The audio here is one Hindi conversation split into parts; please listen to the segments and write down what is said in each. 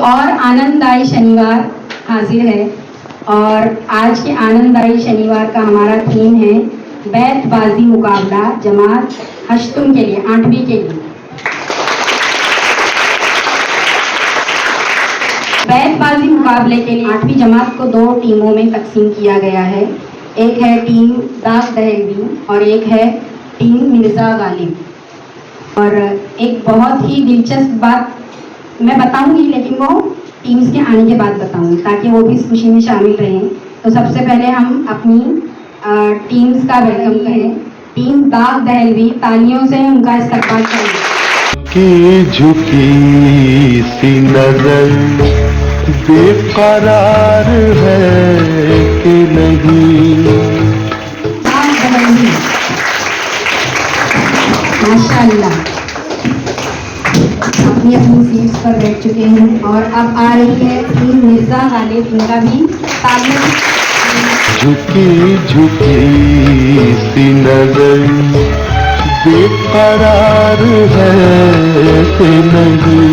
और आनंददायी शनिवार हाजिर है और आज के आनंददायी शनिवार का हमारा थीम है बैतबाजी मुकाबला जमात हश्तुम के लिए 8वीं के लिए। बैतबाजी मुकाबले के लिए 8वीं जमात को 2 टीमों में तकसीम किया गया है। एक है टीम दाग दहलवी और एक है टीम मिर्ज़ा गालिब। और एक बहुत ही दिलचस्प बात मैं बताऊंगी, लेकिन वो टीम्स के आने के बाद बताऊंगी ताकि वो भी इस खुशी में शामिल रहें। तो सबसे पहले हम अपनी टीम्स का वेलकम करें। टीम दाग दहलवी, तालियों से उनका इस्तकबाल करें। की झुकी सी नजर बेकरार है कि नहीं। दाग दहलवी माशाल्लाह अपनी अपनी सीट्स पर बैठ चुके हैं और अब आ रही है टीम मिर्ज़ा गालिब। उनका भी तालियों। झुकी झुकी सी नजर बेकरार है कि नहीं।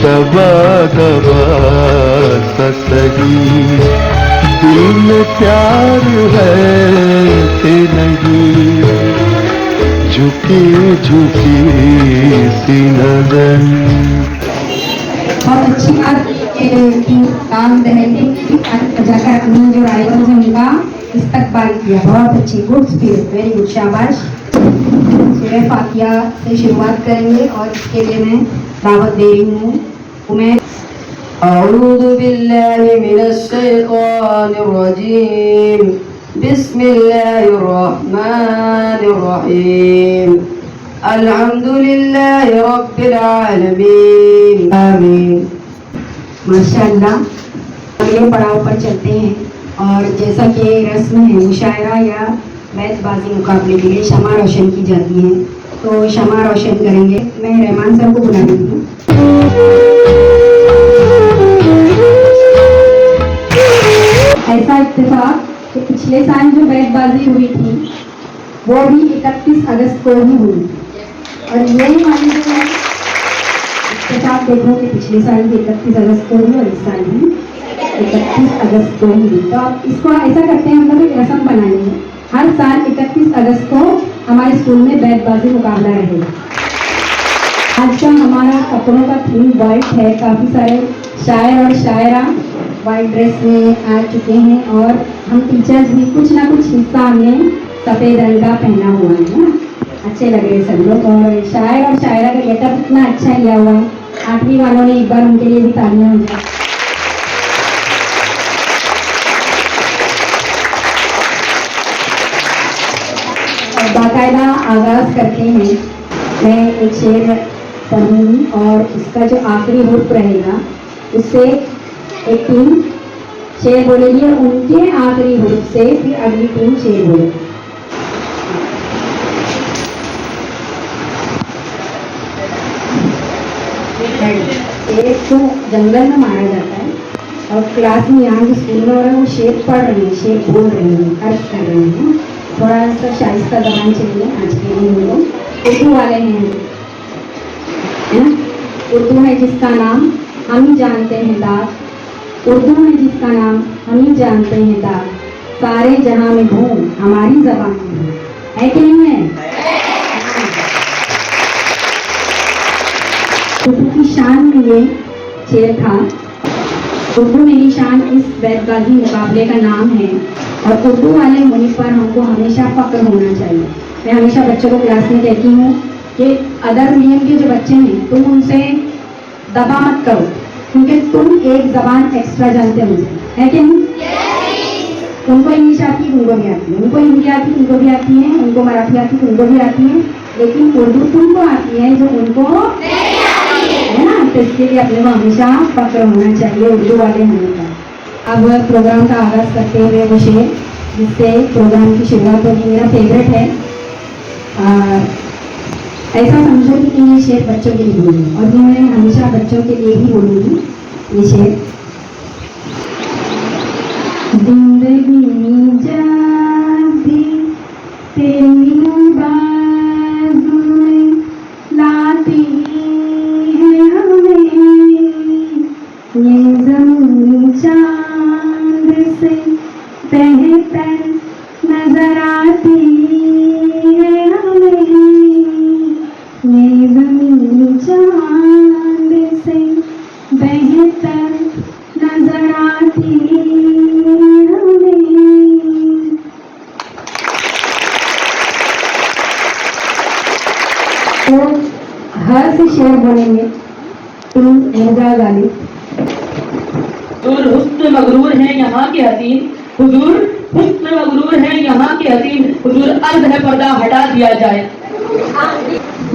दबा दबा सा सही दिल में प्यार है कि नहीं। झुकी झुकी सी नजर। बहुत अच्छी बात काम दहली जाकर अपनी जो राइवल है उनका इस्तकबाल किया। बहुत अच्छी, गुड स्पिरिट, वेरी गुड, शाबाश। सूरह फातिहा से शुरुआत करेंगे और इसके लिए मैं दावत दे रही हूँ उमैर। अऊज़ु बिल्लाहि मिनश शैतानिर रजीम। बिस्मिल्लाहिर रहमानिर रहीम। अल्हम्दुलिल्लाहि रब्बिल आलमीन। आमीन। माशाअल्लाह। अगले पड़ाव पर चलते हैं और जैसा कि रस्म है मुशायरा या बैतबाजी मुकाबले के लिए शमा रोशन की जाती है, तो शमा रोशन करेंगे। मैं रहमान सर को बुला रही हूँ। ऐसा इत्तेफाक कि पिछले साल जो बैतबाजी हुई थी वो भी 31 अगस्त को ही हुई और यही मानी जो है इत्तेफाक देखो कि पिछले साल भी 31 अगस्त को हुई और इस साल भी 31 अगस्त को ही हुई। तो अब इसको ऐसा करते हैं, हम लोग एक रस्म बनाएंगे। हर साल 31 अगस्त को हमारे स्कूल में बैतबाजी मुकाबला रहेगा। आज का हमारा कपड़ों का थीम वाइट है। काफ़ी सारे शायर और शायरा वाइट ड्रेस में आ चुके हैं और हम टीचर्स भी कुछ ना कुछ हिस्सा हमने सफ़ेद रंग का पहना हुआ है ना। अच्छे लग रहे सब लोग और शायर और शायरा का गेटअप इतना अच्छा लिया हुआ है। 8वीं वालों ने एक बार उनके लिए भी तालियां हो जाए। बाकायदा आगाज करते हैं। मैं एक शेर पढ़ूंगी और इसका जो आखिरी हुर्फ रहेगा उससे एक टीम शेर बोलेगी और उनके आखिरी हुर्फ से फिर अगली टीम शेर बोलेगी। शेर को जंगल में मारा जाता है और क्लास में यहाँ जो स्कूल में हो रहा है वो शेर पढ़ रहे हैं, शेर बोल रहे हैं, अर्ज कर रहे हैं। थोड़ा सा शाइस्ता जबान चाहिए आज के लिए। हम लोग उर्दू वाले हैं, है ना। उर्दू है जिसका नाम हम ही जानते हैं दाग। उर्दू है जिसका नाम हम ही जानते हैं दाग। सारे जहां में घूम हमारी जबान में है कि नहीं है। उर्दू की शान में ये शेर था। उर्दू मेरी शान इस बैतबाजी मुकाबले का नाम है और उर्दू वाले होने पर हमको हमेशा फख्र होना चाहिए। मैं हमेशा बच्चों को क्लास में कहती हूँ कि अदर मीडियम के जो बच्चे हैं तुम उनसे दबा मत करो, क्योंकि तुम एक जबान एक्स्ट्रा जानते हो मुझसे, है कि नहीं। उनको इंग्लिश आती है, उनको भी आती है, उनको हिंदी आती है, उनको भी आती है, उनको मराठी आती है, उनको भी आती है, लेकिन उर्दू तुमको आती है जो उनको है ना। तो इसके लिए अपने को हमेशा फख्र होना चाहिए उर्दू वाले होने का। अब प्रोग्राम का आगाज करते हुए वो शेर जिससे प्रोग्राम की शुरुआत होगी मेरा फेवरेट है। ऐसा समझो कि ये शेर बच्चों के लिए बोलूँगी और ये मैं हमेशा बच्चों के लिए ही बोलूँगी ये शेर। जिंदगी जाती तेरी बाजू में लाती है हमें नजर आती है हमें ये जमीन चांद से बेहतर नजर आती है हमें। तो हर से शेर बनेंगे तुम मुर्गा गाली। हुजूर हुस्न मगरूर है यहाँ के हसीन, हुजूर हुस्न मगरूर है यहाँ के हसीन, हुजूर अर्ज है पर्दा हटा दिया जाए।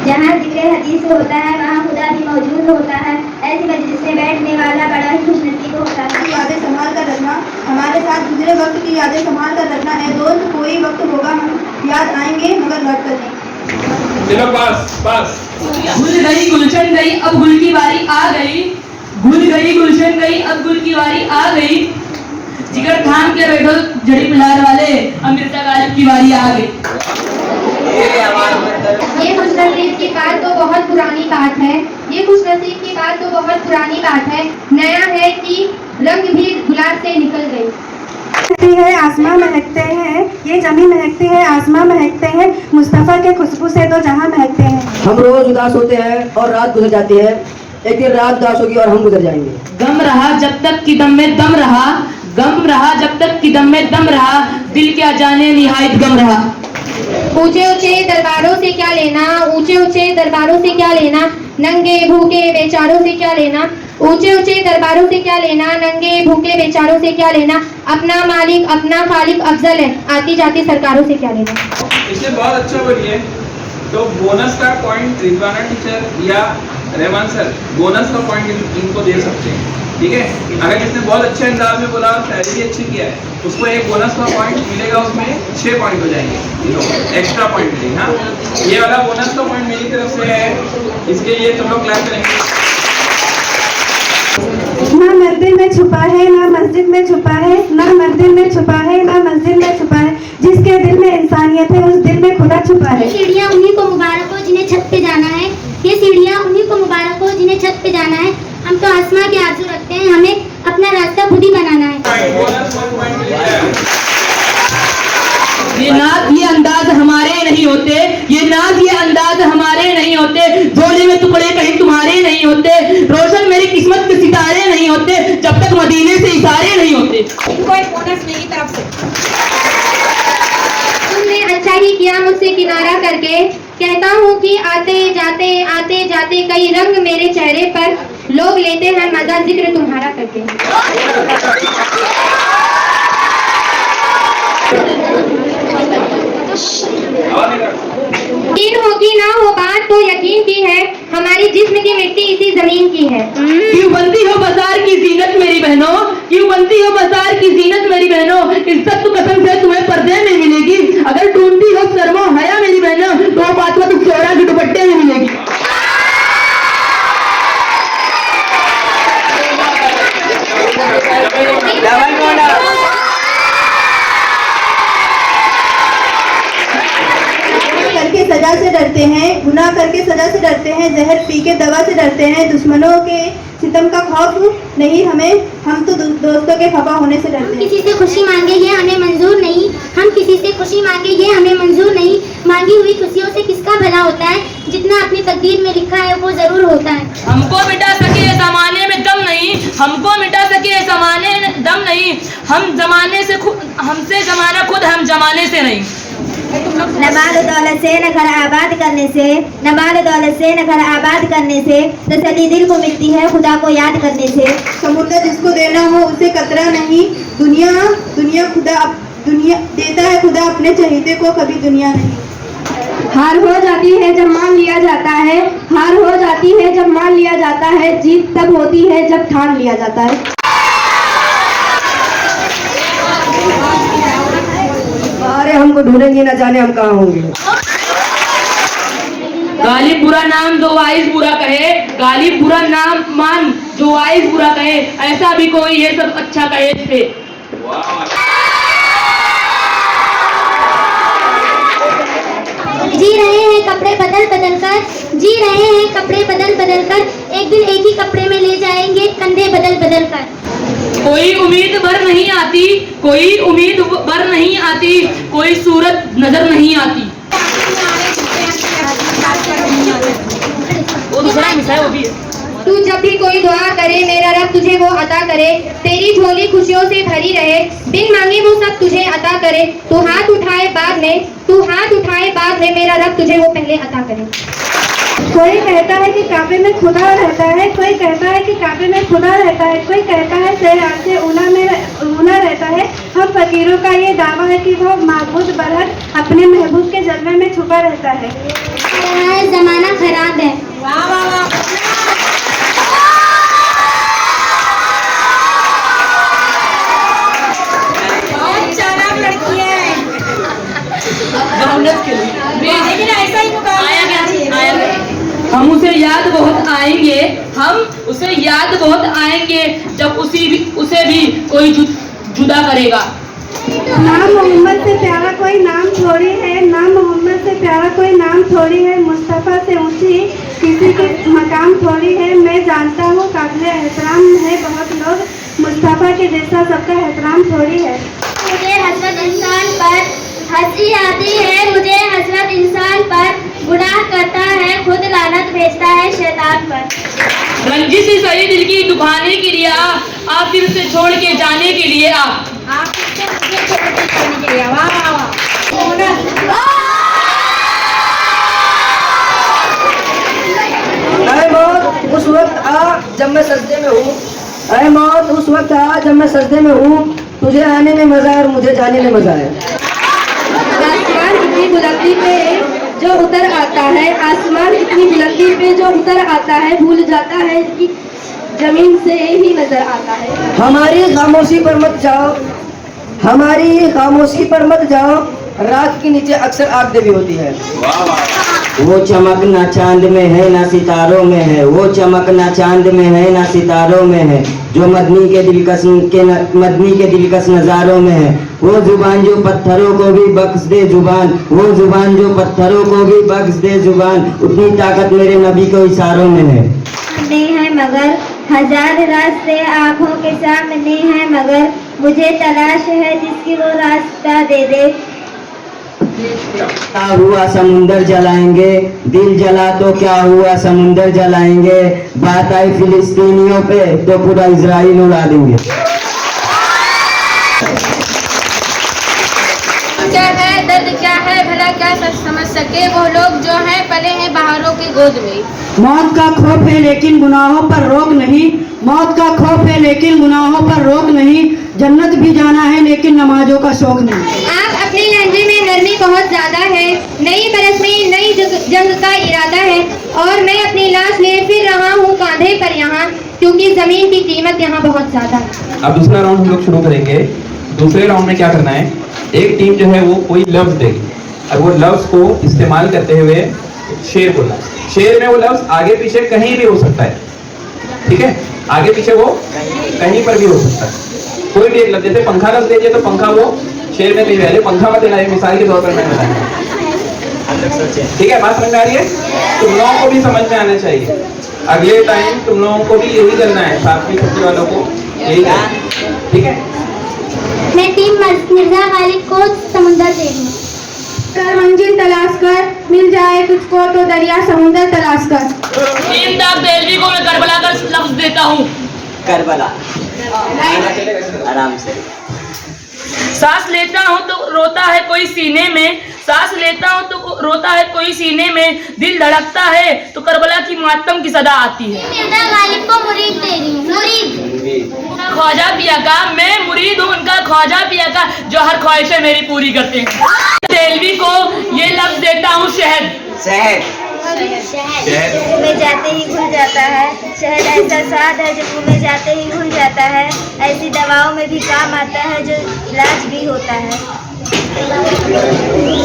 जहाँ जिक्र हदीस होता है वहाँ खुदा भी मौजूद होता है, ऐसी मजलिस में बैठने वाला बड़ा ही खुशनसीब होता है। यादें संभाल कर रखना, हमारे साथ गुजरे वक्त की यादें संभाल कर रखना है। दोस्त कोई वक्त होगा हम याद आएंगे मगर लौट कर नहीं। चलो पास पास। भूल गई गुलशन गई अब गुल की बारी आ गई, भूल गई गुलशन गई अब गुल की बारी आ गई, जिगर थाम के बैठो जड़ी पिलार वाले अमृता गालिब की बारी आ गई। ये खुशनसीब की बात तो बहुत पुरानी बात है, ये खुशनसीब की बात तो बहुत पुरानी बात है, नया है कि रंग भी गुलाब से निकल गई। महकती है आसमां महकते हैं, ये जमीन महकती है आसमां महकते हैं, मुस्तफ़ा के खुशबू से तो जहां महकते हैं। हम रोज उदास होते हैं और रात गुजर जाती है, एक दिन रात उदास होगी और हम गुजर जाएंगे। गम रहा जब तक कि दम में दम रहा, गम रहा जब तक कि दम में दम रहा, दिल क्या जाने निहायत गम रहा। ऊंचे ऊंचे दरबारों से क्या लेना, ऊंचे ऊंचे दरबारों से क्या लेना, नंगे भूखे बेचारों से क्या लेना, ऊंचे ऊंचे दरबारों से क्या लेना, नंगे भूखे बेचारों से क्या लेना, अपना मालिक अपना खालिक अफजल है, आती जाती सरकारों से क्या लेना। इससे बहुत अच्छा बोलिए। तो बोनस का पॉइंट रिजवाना टीचर या रहमान सर बोनस का पॉइंट इनको दे सकते हैं, ठीक है। अगर किसने बहुत अच्छे अंदाज में बोला और शायरी अच्छी किया है उसको एक बोनस का पॉइंट मिलेगा, उसमें 6 पॉइंट हो जाएंगे, एक्स्ट्रा पॉइंट मिलेंगे। हाँ, ये वाला बोनस का पॉइंट मेरी तरफ से है, इसके लिए तुम लोग क्लास करेंगे। ना मंदिर में छुपा है ना मस्जिद में छुपा है, ना मंदिर में छुपा है ना मस्जिद में छुपा है, जिसके दिल में इंसानियत है उस दिल में खुदा छुपा है। ये सीढ़ियाँ उन्हीं को मुबारक हो जिन्हें छत पे जाना है, ये सीढ़ियाँ उन्हीं को मुबारक हो जिन्हें छत पे जाना है, हम तो आसमां के आरज़ू रखते हैं, हमें अपना रास्ता खुद ही बनाना है। बोनस 1 पॉइंट मिल जाएगा। ये नाज ये अंदाज हमारे नहीं होते, ये नाज ये अंदाज हमारे नहीं होते, झोले में टुकड़े कहीं तुम्हारे नहीं होते, रोशन मेरी किस्मत के सितारे नहीं होते, जब तक मदीने से इशारे नहीं होते। इनको एक बोनस मेरी तरफ से। तुमने अच्छा ही किया मुझसे किनारा करके, कहता हूँ कि आते जाते कई रंग मेरे चेहरे पर, लोग लेते हैं मजा जिक्र तुम्हारा करके। यकीन हो कि ना हो बात तो यकीन की है, हमारी जिस्म की मिट्टी इसी जमीन की है। क्यों बनती हो बाजार की जीनत मेरी बहनों, क्यों बनती हो बाजार की जीनत मेरी बहनों, इज्जत तो कसम से तुम्हें पर्दे में मिलेगी, अगर ढूंढती हो शर्मो हया मेरी बहनों तो फातिमा तुम शोहरा के दुपट्टे में मिलेगी। करके सजा से डरते हैं, गुनाह करके सजा से डरते हैं, जहर पी के दवा से डरते हैं, दुश्मनों के सितम का खौफ नहीं हमें, हम तो दोस्तों के खफा होने से डरते हैं। किसी से खुशी मांगे ये हमें मंजूर नहीं, हम किसी से खुशी मांगे ये हमें मंजूर नहीं, मांगी हुई खुशियों से किसका भला होता है, जितना अपनी तकदीर में लिखा है वो जरूर होता है। हमको मिटा सके जमाने में दम नहीं, हमको मिटा सके जमाने में दम नहीं, हम जमाने से हमसे जमाना खुद हम जमाने से नहीं। न माल दौलत से न घर आबाद करने से, न माल दौलत से न घर आबाद करने से, तसल्ली दिल को मिलती है खुदा को याद करने से। समुद्र जिसको देना हो उसे कतरा नहीं, दुनिया देता है खुदा अपने चहेते को, कभी दुनिया नहीं। हार हो जाती है जब मान लिया जाता है, हार हो जाती है जब मान लिया जाता है, जीत तब होती है जब ठान लिया जाता है। अरे हमको ढूंढेंगे ना जाने हम कहाँ होंगे। गालिब बुरा नाम जो वाइज बुरा कहे, गालिब बुरा नाम मान जो वाइज बुरा कहे, ऐसा भी कोई ये सब अच्छा कहे थे। जी रहे हैं कपड़े बदल बदल कर, जी रहे हैं कपड़े बदल बदल कर, एक दिन एक ही कपड़े में ले जाएंगे कंधे बदल बदल कर। कोई उम्मीद भर नहीं आती, कोई उम्मीद भर नहीं आती, कोई सूरत नजर नहीं आती। वो दूसरा मिसा है, वो भी है। तू जब भी कोई दुआ करे मेरा रब तुझे वो अता करे, तेरी झोली खुशियों से भरी रहे, बिन मांगे वो सब तुझे अता करे, तू हाथ उठाए बाद में, तू हाथ उठाए बाद में मेरा रब तुझे वो पहले अता करे। कोई कहता है कि काबे में खुदा रहता है, कोई कहता है कि काबे में खुदा रहता है, कोई कहता है सहरा से ऊना रहता है। हम फकीरों का ये दावा है कि वो माबूद बरहक अपने महबूब के जलवे में छुपा रहता है। जमाना खराब है। वाह वाह वाह। लेकिन ऐसा ही हम उसे याद बहुत आएंगे, हम उसे याद बहुत आएंगे जब उसे भी कोई जुदा करेगा। नाम मोहम्मद से प्यारा कोई नाम थोड़ी है, नाम मोहम्मद से प्यारा कोई नाम थोड़ी है, मुस्तफ़ा से ऊंची किसी के मकाम थोड़ी है। मैं जानता हूँ काबिल एहतराम है बहुत लोग, मुस्तफ़ा के जैसा सबका एहतराम थोड़ी है। मुझे हसरत इंसान पर हंसी आती है, मुझे हसरत इंसान पर, गुनाह करता है खुद लानत भेजता है शैतान पर। रंजिश से सही दिल की दुखाने के लिए आप फिर से छोड़ के जाने के लिए आप फिर से मुझे छोड़ के जाने के लिए। वाह वाह वाह। ऐ मौत उस वक्त आ जब मैं सजदे में हूँ, ऐ मौत उस वक्त आ जब मैं सजदे में हूँ, तुझे आने में मजा और मुझे जाने में मजा है। आसमान इतनी बुलंदी पे जो उतर आता है, आसमान इतनी बुलंदी पे जो उतर आता है, भूल जाता है कि जमीन से ही नजर आता है। हमारी खामोशी पर मत जाओ, हमारी खामोशी पर मत जाओ, रात के नीचे अक्सर आग देवी होती है। वो चमक ना चांद में है ना सितारों में है, वो चमक ना चांद में है ना सितारों में है, जो मदनी के दिलकश नज़ारों में है। वो जुबान जो पत्थरों को भी बख्श दे जुबान, वो जुबान जो पत्थरों को भी बख्श दे जुबान, उतनी ताकत मेरे नबी को इशारों में है। नहीं है मगर हजार रास्ते आँखों के सामने है, मगर मुझे तलाश है जिसकी वो रास्ता दे दे। क्या हुआ समुंदर जलाएंगे, दिल जला तो क्या हुआ समुंदर जलाएंगे, बात आई फिलिस्तीनियों पे तो पूरा इजराइल उड़ा देंगे। क्या है दर्द क्या है भला क्या समझ सके वो लोग जो हैं पले हैं बहारों की गोद में। मौत का खौफ है लेकिन गुनाहों पर रोक नहीं, मौत का खौफ है लेकिन गुनाहों पर रोक नहीं, जन्नत भी जाना है लेकिन नमाजों का शौक नहीं। आप अपने लहजे में नरमी बहुत ज्यादा है, नई बरस में नई जंग का इरादा है, और मैं अपनी लाश ले फिर रहा हूँ कांधे पर यहाँ, क्योंकि जमीन की कीमत यहाँ बहुत ज्यादा है। अब दूसरा राउंड हम लोग शुरू करेंगे। दूसरे राउंड में क्या करना है, एक टीम जो है वो कोई लफ्ज देगी और वो लफ्ज को इस्तेमाल करते हुए शेर बोलना। शेर में वो लफ्ज आगे पीछे कहीं भी हो सकता है, ठीक है, आगे पीछे वो कहीं पर भी हो सकता है। कोई भी एक लफ्ज, जैसे पंखा लफ्ज दीजिए तो पंखा वो शेर में कहीं पहले पंखा मत लेना, मिसाल के तौर पर मैं बताऊंगा, ठीक है। बात समझ में आ रही है? तुम लोगों को भी समझ में आना चाहिए। अगले टाइम तुम लोगों को भी यही करना है, सातवीं छठी वालों को यही करना, ठीक है। मैं टीम मिर्जा गालिब को समुंदर दे दूँ। कर मंजिल तलाश कर, मिल जाए तुझको तो दरिया समुंदर तलाश कर। टीम दाग देलवी को मैं करबला का लफ्ज देता हूँ। करबला आराम से। सांस लेता हूँ तो रोता है कोई सीने में, सांस लेता हूँ तो रोता है कोई सीने में, दिल धड़कता है तो करबला की मातम की सदा आती है। मिर्जा गालिब को मुरीद दे रही हूँ। मुरीद ख्वाजा पिया का मैं मुरीद हूँ उनका, ख्वाजा पिया का जो हर ख्वाहिशें मेरी पूरी करते हैं। देलवी को ये लफ्ज देता हूँ शहद। शहद मुँह में जाते ही घुल जाता है, शहद ऐसा स्वाद है जो मुँह में जाते ही घुल जाता है, ऐसी दवाओं में भी काम आता है जो इलाज भी होता है।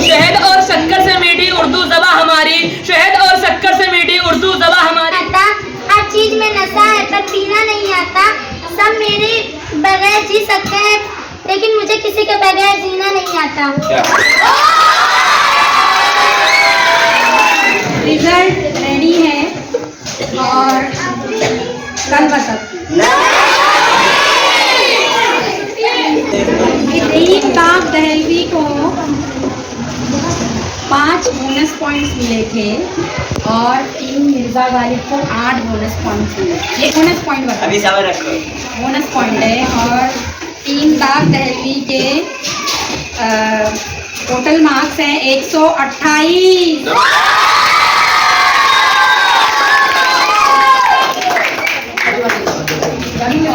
शहद और शक्कर से मीठी उर्दू ज़बां हमारी, शहद और शक्कर से मीठी उर्दू ज़बां हमारी। हर चीज में नशा है पर पीना नहीं आता, सब मेरे बगैर जी सकते हैं लेकिन मुझे किसी के बगैर जीना नहीं आता। रिजल्ट रेडी है और कल बता। 5 बोनस पॉइंट्स मिले थे और टीम मिर्जा गालिब को 8 बोनस पॉइंट्स मिले। ये बोनस पॉइंट बता, अभी सबर रखो। बोनस पॉइंट है। और टीम दाग दहलवी के टोटल मार्क्स हैं 128।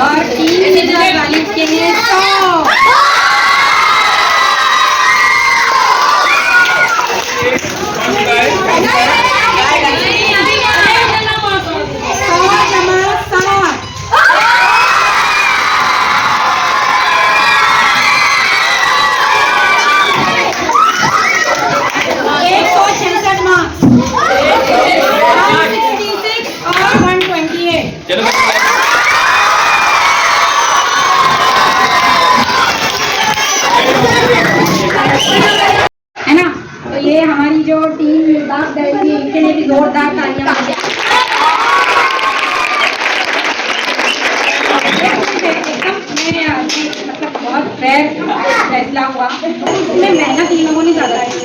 और टीम मिर्जा गालिब के लिए 100। है ना। तो ये हमारी जो टीम दाग दहलवी है, इनके लिए भी जोरदार तालियां। एकदम मतलब बहुत फेयर फैसला हुआ। इसमें मेहनत इन लोगों ने ज्यादा की।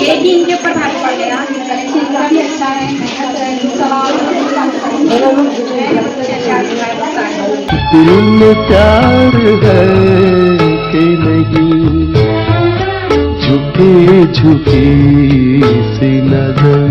एक ही इनके ऊपर भारी पड़ गया। कलेक्शन काफी अच्छा है, दिल में प्यार है कि नहीं, झुके झुके सी नजर